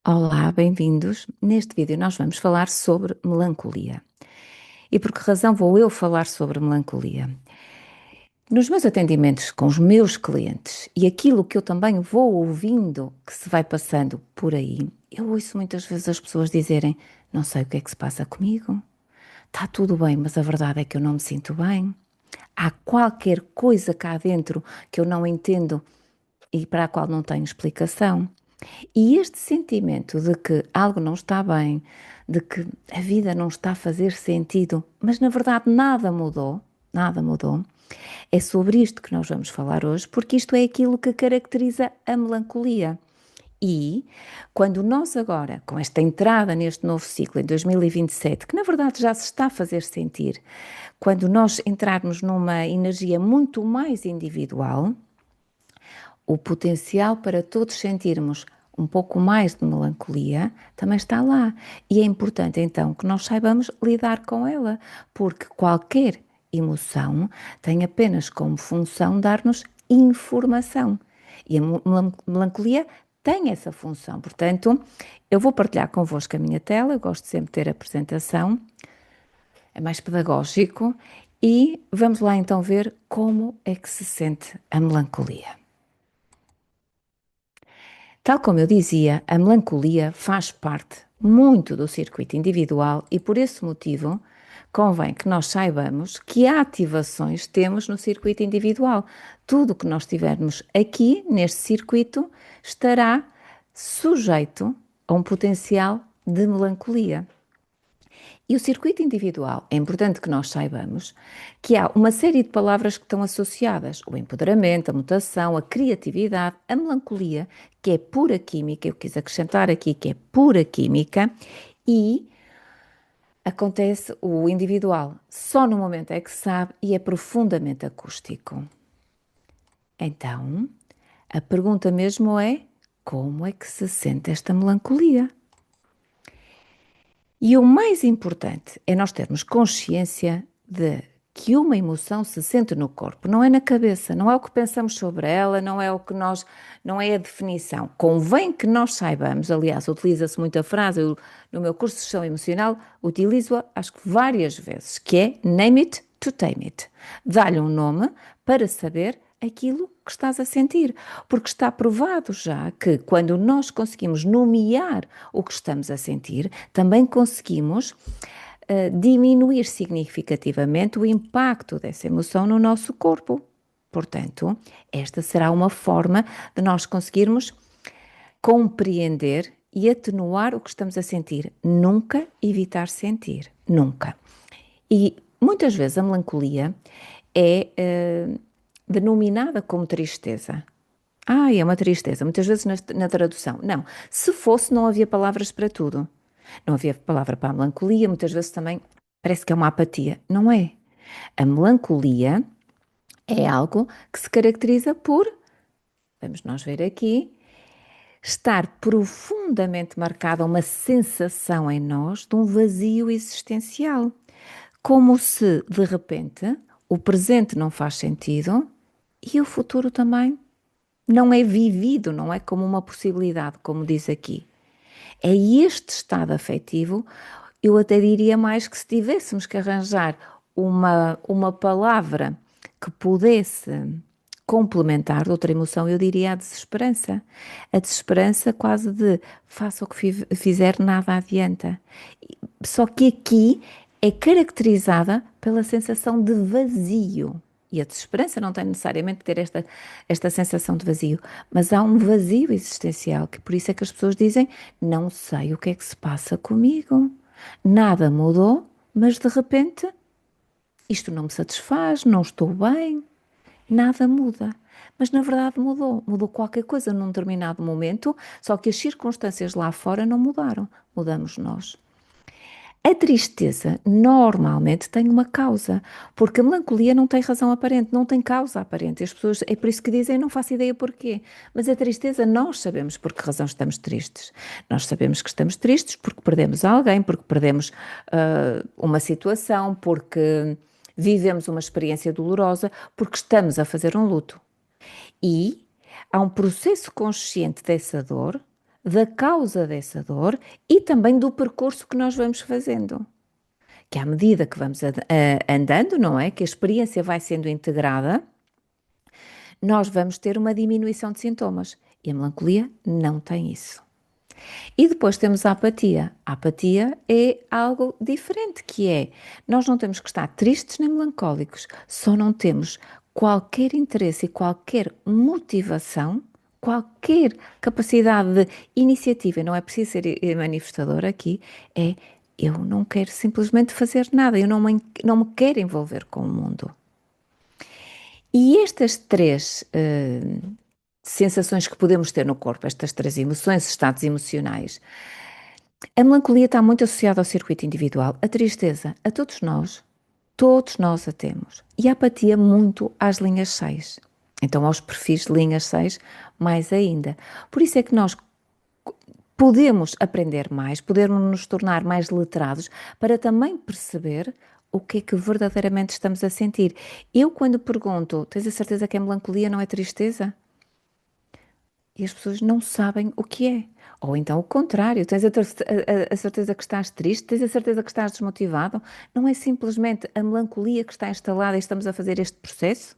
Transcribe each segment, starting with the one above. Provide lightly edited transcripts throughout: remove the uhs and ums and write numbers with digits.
Olá, bem-vindos. Neste vídeo nós vamos falar sobre melancolia. E por que razão vou eu falar sobre melancolia? Nos meus atendimentos com os meus clientes e aquilo que eu também vou ouvindo que se vai passando por aí, eu ouço muitas vezes as pessoas dizerem: não sei o que é que se passa comigo, está tudo bem, mas a verdade é que eu não me sinto bem. Há qualquer coisa cá dentro que eu não entendo e para a qual não tenho explicação. E este sentimento de que algo não está bem, de que a vida não está a fazer sentido, mas na verdade nada mudou, é sobre isto que nós vamos falar hoje, porque isto é aquilo que caracteriza a melancolia. E quando nós agora, com esta entrada neste novo ciclo em 2027, que na verdade já se está a fazer sentir, quando nós entrarmos numa energia muito mais individual, o potencial para todos sentirmos um pouco mais de melancolia também está lá. E é importante então que nós saibamos lidar com ela, porque qualquer emoção tem apenas como função dar-nos informação. E a melancolia tem essa função. Portanto, eu vou partilhar convosco a minha tela, eu gosto sempre de ter a apresentação, é mais pedagógico, e vamos lá então ver como é que se sente a melancolia. Tal como eu dizia, a melancolia faz parte muito do circuito individual e por esse motivo convém que nós saibamos que ativações temos no circuito individual. Tudo que nós tivermos aqui neste circuito estará sujeito a um potencial de melancolia. E o circuito individual, é importante que nós saibamos que há uma série de palavras que estão associadas: o empoderamento, a mutação, a criatividade, a melancolia, que é pura química. Eu quis acrescentar aqui que é pura química, e acontece o individual só no momento é que sabe e é profundamente acústico. Então, a pergunta mesmo é: como é que se sente esta melancolia? E o mais importante é nós termos consciência de que uma emoção se sente no corpo, não é na cabeça, não é o que pensamos sobre ela, não é o que nós, não é a definição. Convém que nós saibamos, aliás, utiliza-se muito a frase, eu, no meu curso de gestão emocional, utilizo-a acho que várias vezes, que é name it to tame it. Dá-lhe um nome para saber aquilo que estás a sentir, porque está provado já que quando nós conseguimos nomear o que estamos a sentir, também conseguimos diminuir significativamente o impacto dessa emoção no nosso corpo. Portanto, esta será uma forma de nós conseguirmos compreender e atenuar o que estamos a sentir. Nunca evitar sentir, nunca. E muitas vezes a melancolia é denominada como tristeza. Ah, é uma tristeza. Muitas vezes na tradução. Não. Se fosse, não havia palavras para tudo. Não havia palavra para a melancolia. Muitas vezes também parece que é uma apatia. Não é. A melancolia é algo que se caracteriza por, vamos nós ver aqui, estar profundamente marcada uma sensação em nós de um vazio existencial. Como se, de repente, o presente não faz sentido e o futuro também não é vivido, não é como uma possibilidade, como diz aqui. É este estado afetivo, eu até diria mais que se tivéssemos que arranjar uma palavra que pudesse complementar de outra emoção, eu diria a desesperança. A desesperança quase de faça o que fizer, nada adianta. Só que aqui é caracterizada pela sensação de vazio. E a desesperança não tem necessariamente que ter esta sensação de vazio, mas há um vazio existencial, que por isso é que as pessoas dizem: não sei o que é que se passa comigo. Nada mudou, mas de repente isto não me satisfaz, não estou bem, nada muda. Mas na verdade mudou. Mudou qualquer coisa num determinado momento, só que as circunstâncias lá fora não mudaram. Mudamos nós. A tristeza normalmente tem uma causa, porque a melancolia não tem razão aparente, não tem causa aparente. As pessoas, é por isso que dizem: não faço ideia porquê. Mas a tristeza, nós sabemos por que razão estamos tristes. Nós sabemos que estamos tristes porque perdemos alguém, porque perdemos uma situação, porque vivemos uma experiência dolorosa, porque estamos a fazer um luto. E há um processo consciente dessa dor, da causa dessa dor e também do percurso que nós vamos fazendo. Que à medida que vamos andando, não é? Que a experiência vai sendo integrada, nós vamos ter uma diminuição de sintomas. E a melancolia não tem isso. E depois temos a apatia. A apatia é algo diferente, que é, nós não temos que estar tristes nem melancólicos, só não temos qualquer interesse e qualquer motivação, qualquer capacidade de iniciativa, não é preciso ser manifestador aqui, é eu não quero simplesmente fazer nada, eu não me quero envolver com o mundo. E estas três sensações que podemos ter no corpo, estas três emoções, estados emocionais, a melancolia está muito associada ao circuito individual, a tristeza a todos nós a temos, e a apatia muito às linhas 6. Então aos perfis de linhas 6 mais ainda. Por isso é que nós podemos aprender mais, podemos nos tornar mais letrados para também perceber o que é que verdadeiramente estamos a sentir. Eu quando pergunto, tens a certeza que é melancolia, não é tristeza? E as pessoas não sabem o que é. Ou então o contrário, tens a certeza que estás triste, tens a certeza que estás desmotivado. Não é simplesmente a melancolia que está instalada e estamos a fazer este processo.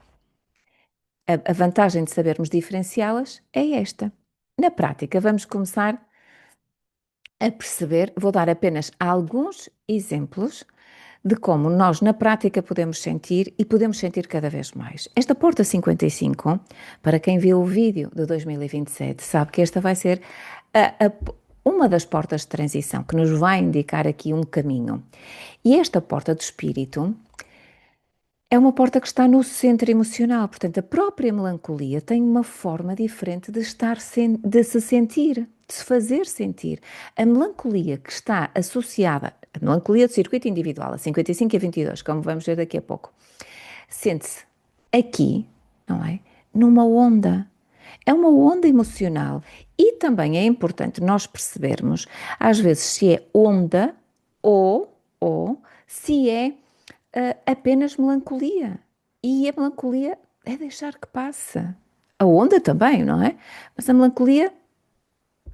A vantagem de sabermos diferenciá-las é esta. Na prática, vamos começar a perceber, vou dar apenas alguns exemplos de como nós na prática podemos sentir e podemos sentir cada vez mais. Esta porta 55, para quem viu o vídeo de 2027, sabe que esta vai ser uma das portas de transição que nos vai indicar aqui um caminho. E esta porta do espírito é uma porta que está no centro emocional, portanto a própria melancolia tem uma forma diferente de de se sentir, de se fazer sentir. A melancolia que está associada, a melancolia do circuito individual, a 55 e a 22, como vamos ver daqui a pouco, sente-se aqui, não é? Numa onda. É uma onda emocional e também é importante nós percebermos, às vezes, se é onda ou se é apenas melancolia. E a melancolia é deixar que passe. A onda também, não é? Mas a melancolia,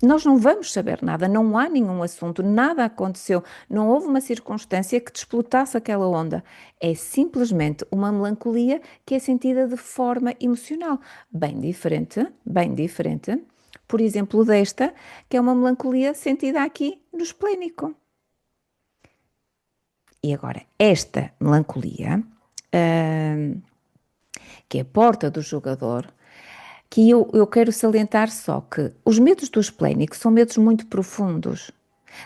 nós não vamos saber nada, não há nenhum assunto, nada aconteceu, não houve uma circunstância que desplotasse aquela onda. É simplesmente uma melancolia que é sentida de forma emocional, bem diferente, por exemplo, desta, que é uma melancolia sentida aqui no esplénico. E agora, esta melancolia, que é a porta do jogador, que eu quero salientar só que os medos do esplénico são medos muito profundos.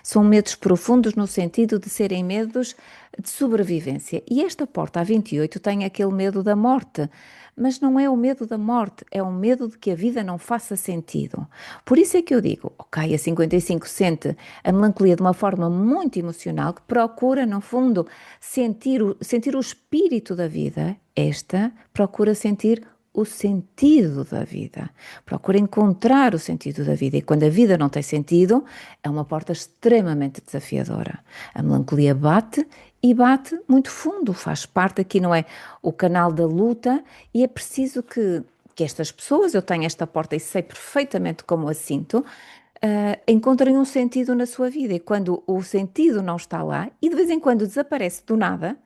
São medos profundos no sentido de serem medos de sobrevivência. E esta porta a 28 tem aquele medo da morte, mas não é o medo da morte, é o medo de que a vida não faça sentido. Por isso é que eu digo, ok, a 55 sente a melancolia de uma forma muito emocional, que procura, no fundo, sentir o espírito da vida. Esta procura sentir o sentido da vida, procura encontrar o sentido da vida, e quando a vida não tem sentido, é uma porta extremamente desafiadora. A melancolia bate e bate muito fundo, faz parte aqui, não é? O canal da luta, e é preciso que estas pessoas, eu tenho esta porta e sei perfeitamente como a sinto, encontrem um sentido na sua vida, e quando o sentido não está lá, e de vez em quando desaparece do nada,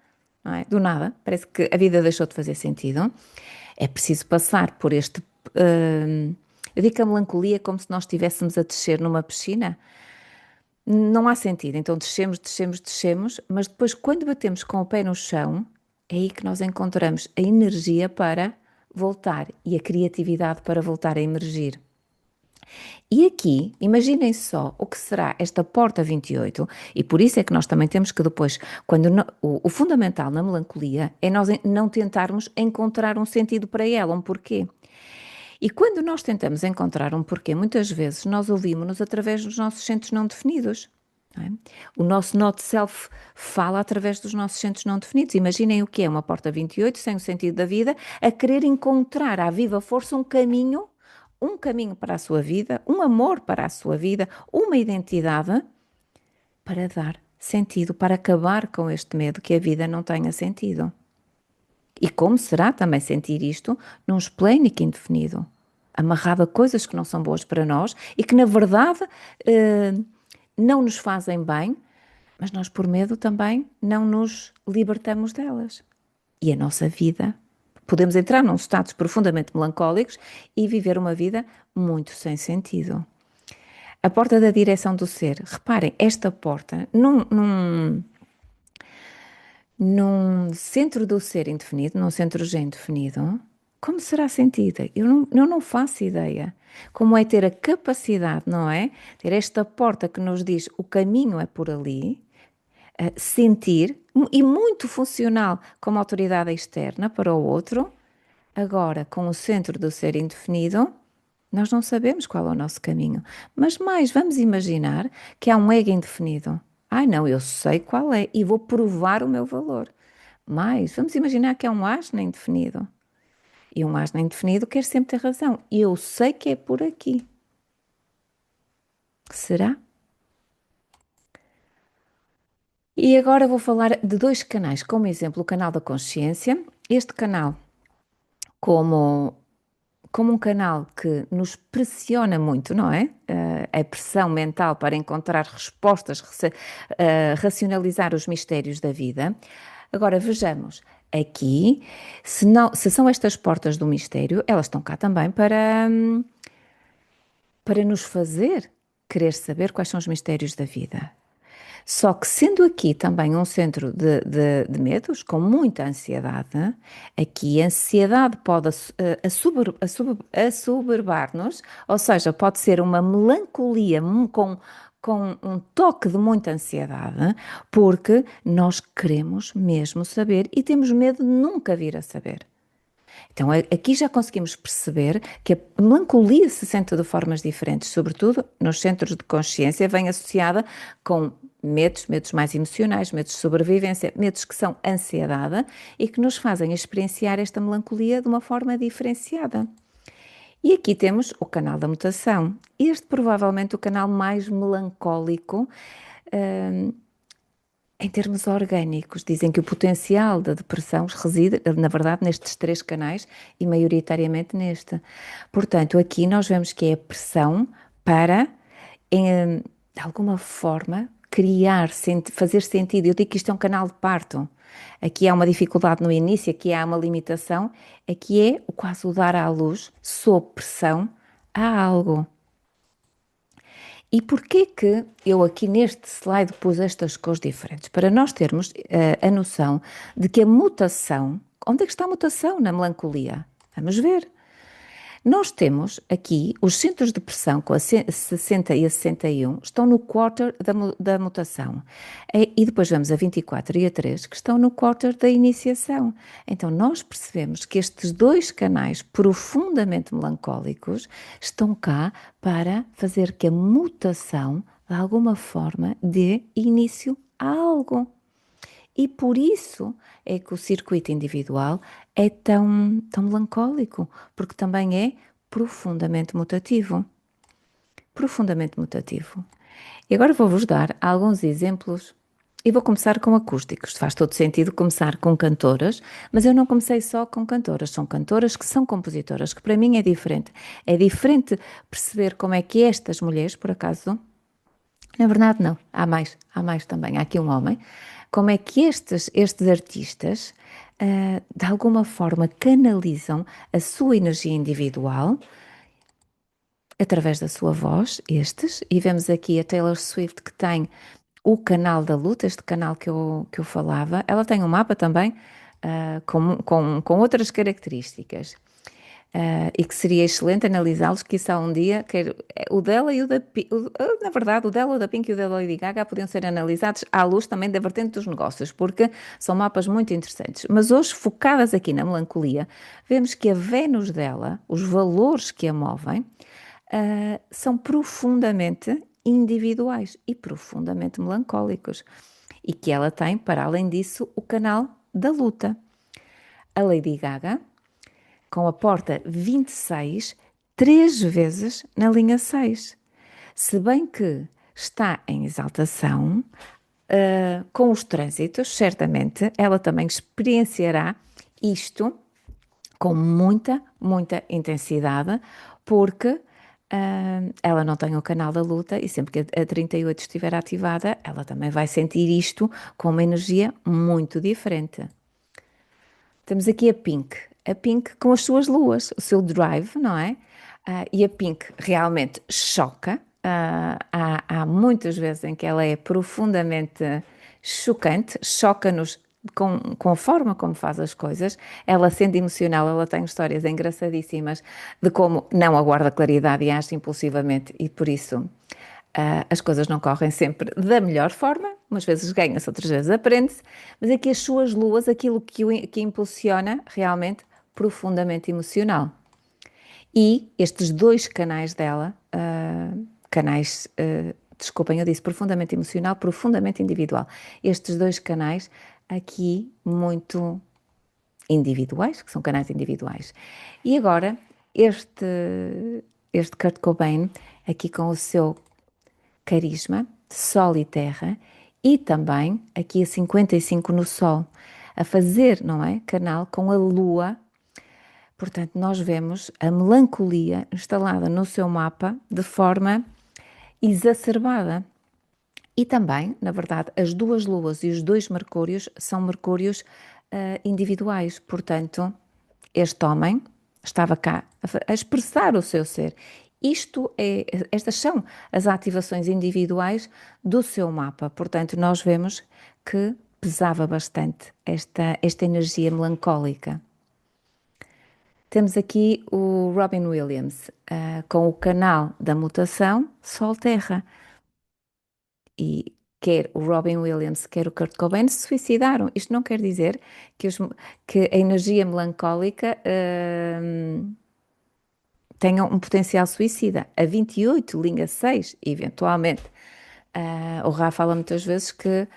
não é? Do nada, parece que a vida deixou de fazer sentido. É preciso passar por este. Eu digo que a melancolia é como se nós estivéssemos a descer numa piscina. Não há sentido. Então descemos, mas depois, quando batemos com o pé no chão, é aí que nós encontramos a energia para voltar e a criatividade para voltar a emergir. E aqui, imaginem só o que será esta porta 28, e por isso é que nós também temos que depois, o fundamental na melancolia é nós não tentarmos encontrar um sentido para ela, um porquê. E quando nós tentamos encontrar um porquê, muitas vezes nós ouvimos-nos através dos nossos centros não definidos. Não é? O nosso not self fala através dos nossos centros não definidos. Imaginem o que é uma porta 28 sem o sentido da vida, a querer encontrar à viva força um caminho para a sua vida, um amor para a sua vida, uma identidade para dar sentido, para acabar com este medo que a vida não tenha sentido. E como será também sentir isto num esplénico indefinido? amarrado a coisas que não são boas para nós e que, na verdade, eh, não nos fazem bem, mas nós, por medo também, não nos libertamos delas. E a nossa vida, podemos entrar num estados profundamente melancólicos e viver uma vida muito sem sentido. A porta da direção do ser. Reparem, esta porta, num centro do ser indefinido, num centro G indefinido, como será sentida? Eu não faço ideia. Como é ter a capacidade, não é? Ter esta porta que nos diz o caminho é por ali, sentir, e muito funcional como autoridade externa para o outro. Agora, com o centro do ser indefinido, nós não sabemos qual é o nosso caminho. Mas mais, vamos imaginar que há um ego indefinido. Ai não, eu sei qual é e vou provar o meu valor. Mais, vamos imaginar que há um asna indefinido. E um asna indefinido quer sempre ter razão. E eu sei que é por aqui. Será? E agora vou falar de dois canais, como exemplo, o canal da consciência. Este canal, como um canal que nos pressiona muito, não é? A pressão mental para encontrar respostas, racionalizar os mistérios da vida. Agora vejamos, aqui, se são estas portas do mistério, elas estão cá também para nos fazer querer saber quais são os mistérios da vida. Só que sendo aqui também um centro de medos, com muita ansiedade, aqui a ansiedade pode assoberbar-nos, ou seja, pode ser uma melancolia com um toque de muita ansiedade, porque nós queremos mesmo saber e temos medo de nunca vir a saber. Então aqui já conseguimos perceber que a melancolia se sente de formas diferentes, sobretudo nos centros de consciência, vem associada com medos mais emocionais, medos de sobrevivência, medos que são ansiedade e que nos fazem experienciar esta melancolia de uma forma diferenciada. E aqui temos o canal da mutação. Este provavelmente o canal mais melancólico, em termos orgânicos. Dizem que o potencial da depressão reside, na verdade, nestes três canais e maioritariamente neste. Portanto, aqui nós vemos que é a pressão para, de alguma forma, criar, fazer sentido. Eu digo que isto é um canal de parto. Aqui há uma dificuldade no início, aqui há uma limitação, aqui é o quase o dar à luz, sob pressão, a algo. E porquê que eu aqui neste slide pus estas cores diferentes? Para nós termos a noção de que a mutação, onde é que está a mutação na melancolia? Vamos ver. Nós temos aqui os centros de pressão com a 60 e a 61 estão no quarter da mutação. E depois vamos a 24 e a 3 que estão no quarter da iniciação. Então nós percebemos que estes dois canais profundamente melancólicos estão cá para fazer que a mutação, de alguma forma, dê início a algo. E por isso é que o circuito individual é tão melancólico, porque também é profundamente mutativo. Profundamente mutativo. E agora vou-vos dar alguns exemplos e vou começar com acústicos. Faz todo sentido começar com cantoras, mas eu não comecei só com cantoras. São cantoras que são compositoras, que para mim é diferente. É diferente perceber como é que estas mulheres, por acaso, na verdade não, há mais também. Há aqui um homem. Como é que estes artistas, de alguma forma, canalizam a sua energia individual através da sua voz, e vemos aqui a Taylor Swift que tem o canal da luta, este canal que eu falava, ela tem um mapa também com outras características. E que seria excelente analisá-los, que isso há um dia, o dela e o da Pink, na verdade, o dela, o da Pink e o da Lady Gaga podiam ser analisados à luz também da vertente dos negócios, porque são mapas muito interessantes. Mas hoje, focadas aqui na melancolia, vemos que a Vênus dela, os valores que a movem, são profundamente individuais e profundamente melancólicos. E que ela tem, para além disso, o canal da luta. A Lady Gaga, com a porta 26, 3 vezes na linha 6. Se bem que está em exaltação, com os trânsitos, certamente ela também experienciará isto com muita intensidade, porque ela não tem o canal da luta e sempre que a 38 estiver ativada, ela também vai sentir isto com uma energia muito diferente. Temos aqui a Pink com as suas luas, o seu drive, não é? E a Pink realmente choca. Há muitas vezes em que ela é profundamente chocante, choca-nos com a forma como faz as coisas. Ela, sendo emocional, ela tem histórias engraçadíssimas de como não aguarda claridade e age impulsivamente, e por isso as coisas não correm sempre da melhor forma, umas vezes ganha-se, outras vezes aprende-se, mas aqui as suas luas, aquilo que impulsiona realmente profundamente emocional. E estes dois canais dela, desculpem, eu disse profundamente emocional, profundamente individual. Estes dois canais aqui muito individuais, que são canais individuais. E agora, este Kurt Cobain, aqui com o seu carisma, Sol e Terra, e também aqui a 55 no Sol, a fazer, não é? Canal com a Lua. Portanto, nós vemos a melancolia instalada no seu mapa de forma exacerbada. E também, na verdade, as duas luas e os dois mercúrios são mercúrios individuais. Portanto, este homem estava cá a expressar o seu ser. Estas são as ativações individuais do seu mapa. Portanto, nós vemos que pesava bastante esta energia melancólica. Temos aqui o Robin Williams, com o canal da mutação Sol-Terra. E quer o Robin Williams, quer o Kurt Cobain se suicidaram. Isto não quer dizer que a energia melancólica tenha um potencial suicida. A 28, linha 6, eventualmente. O Rafa fala muitas vezes que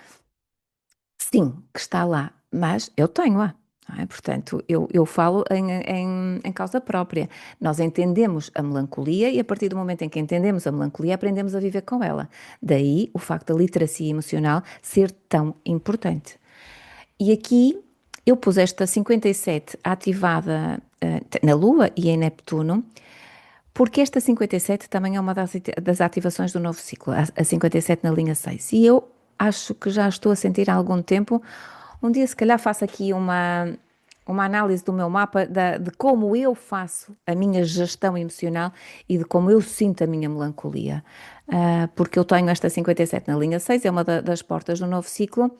sim, que está lá, mas eu tenho-a. Não é? Portanto, eu falo em causa própria. Nós entendemos a melancolia e a partir do momento em que entendemos a melancolia, aprendemos a viver com ela. Daí o facto da literacia emocional ser tão importante. E aqui eu pus esta 57 ativada na Lua e em Neptuno, porque esta 57 também é uma das ativações do novo ciclo, a 57 na linha 6. E eu acho que já estou a sentir há algum tempo. Um dia, se calhar, faço aqui uma análise do meu mapa de como eu faço a minha gestão emocional e de como eu sinto a minha melancolia. Porque eu tenho esta 57 na linha 6, é uma das portas do novo ciclo,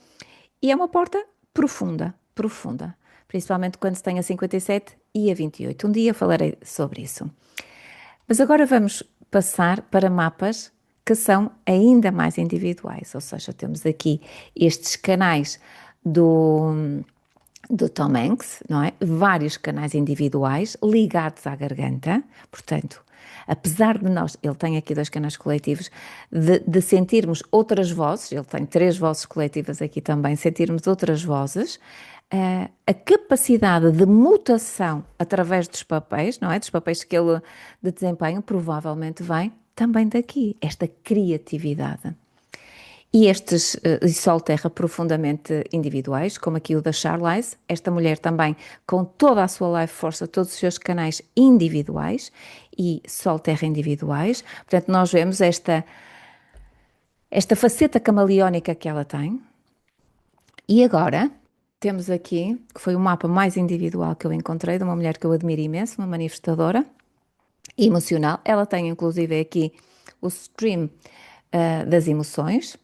e é uma porta profunda, profunda. Principalmente quando se tem a 57 e a 28. Um dia falarei sobre isso. Mas agora vamos passar para mapas que são ainda mais individuais, ou seja, temos aqui estes canais do Tom Hanks, não é? Vários canais individuais ligados à garganta, portanto, apesar de nós, ele tem aqui dois canais coletivos, de sentirmos outras vozes, ele tem 3 vozes coletivas aqui também, sentirmos outras vozes, a capacidade de mutação através dos papéis, não é? Dos papéis que ele de desempenho, provavelmente vem também daqui, esta criatividade. E estes Sol-Terra profundamente individuais, como aqui o da Charlize, esta mulher também com toda a sua life force, todos os seus canais individuais e Sol-Terra individuais. Portanto, nós vemos esta faceta camaleónica que ela tem. E agora temos aqui, que foi o mapa mais individual que eu encontrei, de uma mulher que eu admiro imenso, uma manifestadora emocional. Ela tem inclusive aqui o stream das emoções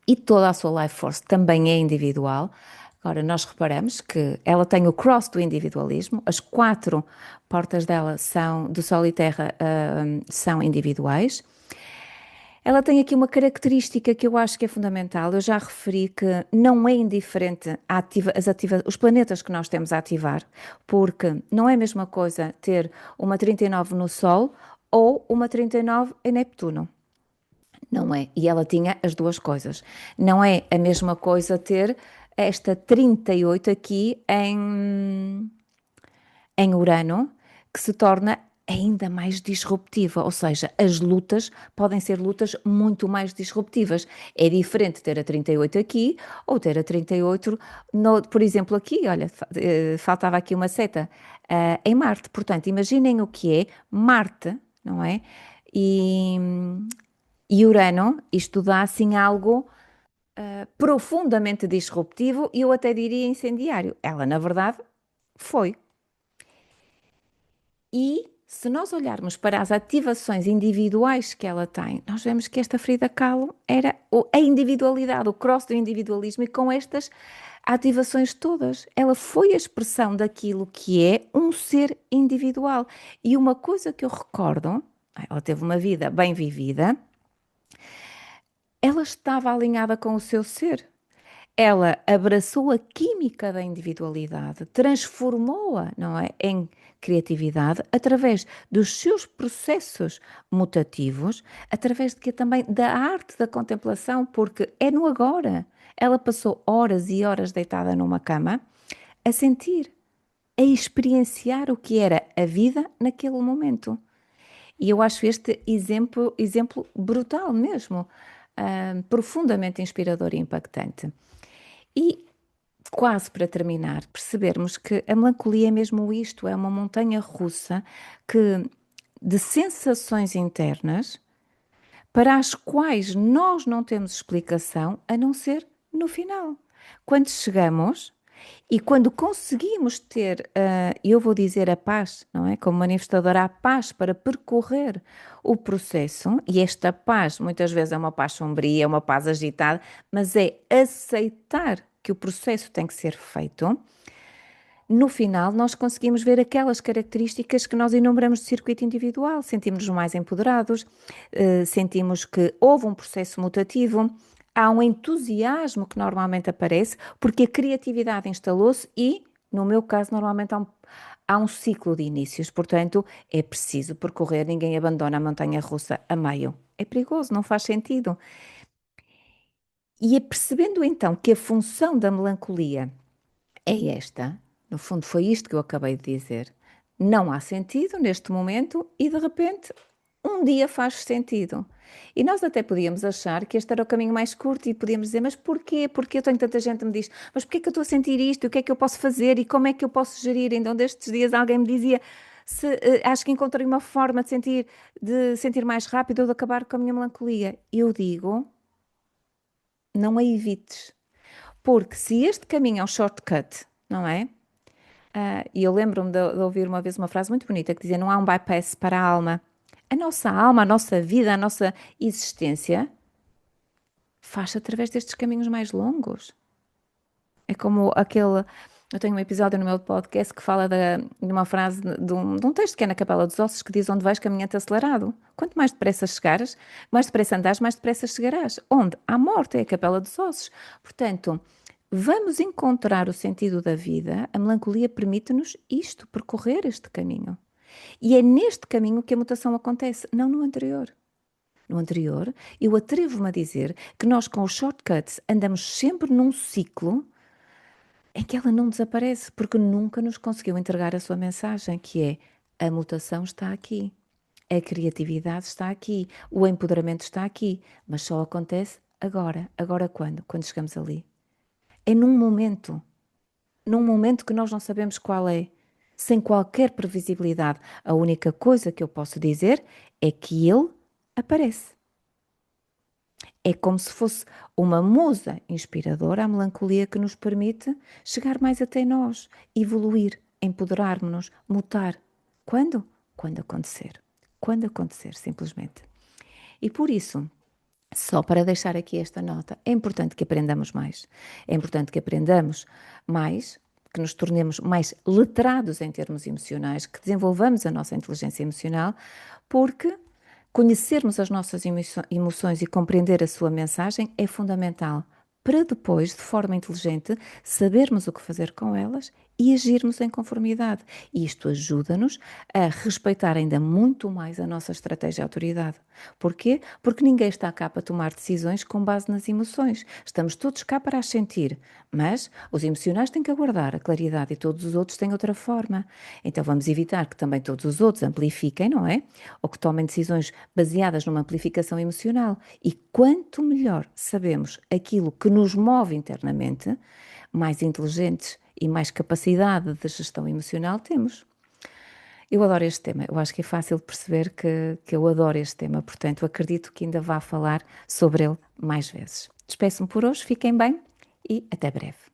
e toda a sua life force também é individual. Agora, nós reparamos que ela tem o cross do individualismo, as 4 portas dela são, do Sol e Terra, são individuais. Ela tem aqui uma característica que eu acho que é fundamental. Eu já referi que não é indiferente os planetas que nós temos a ativar, porque não é a mesma coisa ter uma 39 no Sol ou uma 39 em Neptuno. Não é. E ela tinha as duas coisas. Não é a mesma coisa ter esta 38 aqui em Urano, que se torna ainda mais disruptiva, ou seja, as lutas podem ser lutas muito mais disruptivas. É diferente ter a 38 aqui ou ter a 38, por exemplo, aqui, olha, faltava aqui uma seta, em Marte. Portanto, imaginem o que é Marte, não é? E, e Urano, isto dá assim algo profundamente disruptivo e eu até diria incendiário. Ela, na verdade, foi. E se nós olharmos para as ativações individuais que ela tem, nós vemos que esta Frida Kahlo era a individualidade, o cross do individualismo e com estas ativações todas. Ela foi a expressão daquilo que é um ser individual. E uma coisa que eu recordo, ela teve uma vida bem vivida, ela estava alinhada com o seu ser. Ela abraçou a química da individualidade, transformou-a, não é, em criatividade através dos seus processos mutativos, através de que também da arte da contemplação, porque é no agora. Ela passou horas e horas deitada numa cama a sentir, a experienciar o que era a vida naquele momento. E eu acho este exemplo brutal mesmo, profundamente inspirador e impactante. E quase para terminar, percebermos que a melancolia é mesmo isto, é uma montanha russa que, de sensações internas para as quais nós não temos explicação a não ser no final. Quando chegamos e quando conseguimos ter, eu vou dizer a paz, não é? Como manifestadora, a paz para percorrer o processo, e esta paz muitas vezes é uma paz sombria, é uma paz agitada, mas é aceitar que o processo tem que ser feito. No final, nós conseguimos ver aquelas características que nós enumeramos de circuito individual. Sentimos-nos mais empoderados, sentimos que houve um processo mutativo, há um entusiasmo que normalmente aparece, porque a criatividade instalou-se e, no meu caso, normalmente há um ciclo de inícios. Portanto, é preciso percorrer, ninguém abandona a montanha-russa a meio. É perigoso, não faz sentido. E é percebendo então que a função da melancolia é esta. No fundo, foi isto que eu acabei de dizer. Não há sentido neste momento e, de repente, um dia faz sentido. E nós até podíamos achar que este era o caminho mais curto e podíamos dizer, mas porquê? Porque eu tenho tanta gente que me diz, mas porquê que eu estou a sentir isto? O que é que eu posso fazer? E como é que eu posso gerir? Então, destes dias, alguém me dizia, acho que encontrei uma forma de sentir mais rápido ou de acabar com a minha melancolia. Eu digo, não a evites. Porque se este caminho é um shortcut, não é? E eu lembro-me de ouvir uma vez uma frase muito bonita que dizia: não há um bypass para a alma. A nossa alma, a nossa vida, a nossa existência faz-se através destes caminhos mais longos. É como aquele. Eu tenho um episódio no meu podcast que fala de uma frase de um texto que é na Capela dos Ossos que diz: onde vais caminhante acelerado. Quanto mais depressa chegares, mais depressa andares, mais depressa chegarás. Onde? À morte, é a Capela dos Ossos. Portanto, vamos encontrar o sentido da vida. A melancolia permite-nos isto, percorrer este caminho. E é neste caminho que a mutação acontece, não no anterior. No anterior, eu atrevo-me a dizer que nós, com os shortcuts, andamos sempre num ciclo em que ela não desaparece, porque nunca nos conseguiu entregar a sua mensagem, que é: a mutação está aqui, a criatividade está aqui, o empoderamento está aqui, mas só acontece agora. Agora quando? Quando chegamos ali. É num momento que nós não sabemos qual é, sem qualquer previsibilidade. A única coisa que eu posso dizer é que ele aparece. É como se fosse uma musa inspiradora, a melancolia que nos permite chegar mais até nós, evoluir, empoderarmos-nos, mutar. Quando? Quando acontecer. Quando acontecer, simplesmente. E por isso, só para deixar aqui esta nota, é importante que aprendamos mais. É importante que aprendamos mais, que nos tornemos mais letrados em termos emocionais, que desenvolvamos a nossa inteligência emocional, porque conhecermos as nossas emoções e compreender a sua mensagem é fundamental para depois, de forma inteligente, sabermos o que fazer com elas e agirmos em conformidade. E isto ajuda-nos a respeitar ainda muito mais a nossa estratégia de autoridade. Porquê? Porque ninguém está cá para tomar decisões com base nas emoções. Estamos todos cá para as sentir, mas os emocionais têm que aguardar a claridade e todos os outros têm outra forma. Então vamos evitar que também todos os outros amplifiquem, não é? Ou que tomem decisões baseadas numa amplificação emocional. E quanto melhor sabemos aquilo que nos move internamente, mais inteligentes e mais capacidade de gestão emocional temos. Eu adoro este tema, eu acho que é fácil de perceber que eu adoro este tema, portanto acredito que ainda vá falar sobre ele mais vezes. Despeço-me por hoje, fiquem bem e até breve.